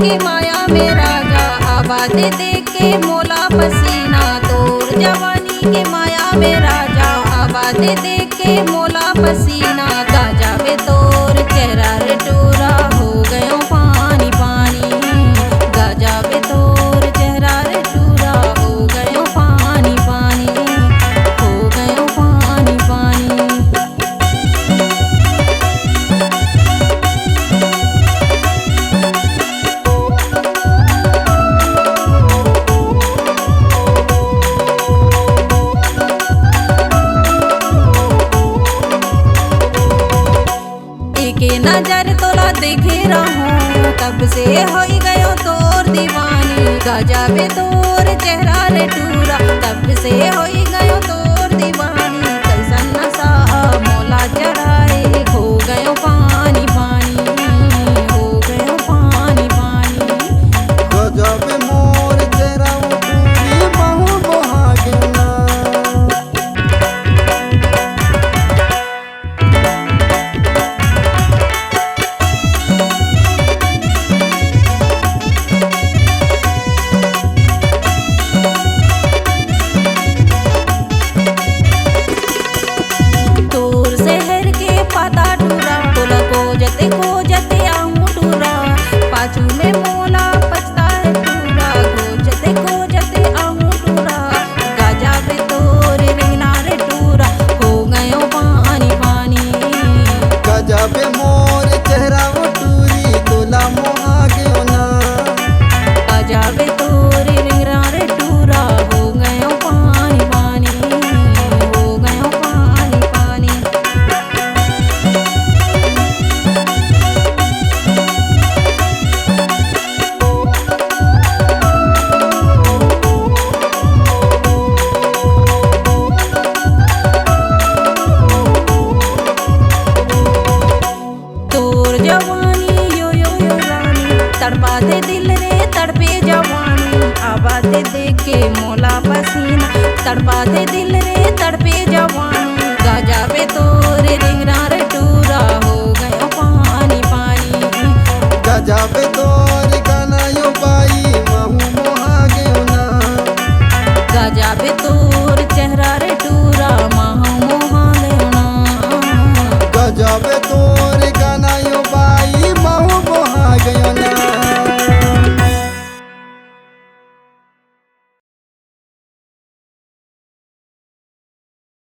के माया में राजा, आबाद देख के मोला पसीना। तोर जवानी के माया में राजा, आबाद देख के मोला पसीना। गाजा पे तोर चेहरा रे टूरा, हो गयो पानी पानी। गाजा पे तोर चेहरा रे टूरा, हो गयो पानी पानी, हो गयो पानी पानी। के नजर तोला देखे रहूं, तब से हो गयो तोर दीवानी। गाजा पे तोर चेहरा रे टूरा, तब से हो गयो तोर दीवानी। कैसन नशा मोला चढ़ाए, हो गयो पानी पानी, हो गयो पानी पानी। गाजा पे मोर चेहरा टूरी, महू मोहा गेना। खोजते आहूँ टूरा, पाछू में मोला पछता है टूरा। खोजते आहूँ टूरा, गाजा पे तोरे रिंगना रे टूरा, हो गयो पानी पानी। गाजा पे मोर चेहरा टूरी, तोला मोहा गयो ना। गाजा पे तोरे रिंगना रे टूरा, हो गयो पानी पानी, हो गयो पानी पानी। जवानी यो यो यो रानी, तड़पा दे दिल रे तड़पे जवानी। आबाद देख के मोला पसीना, तड़पा दे दिल रे तड़पे जवानी। गाजा पे तोरे रिंगना रे टूरा, हो गयो पानी पानी। गाजा पे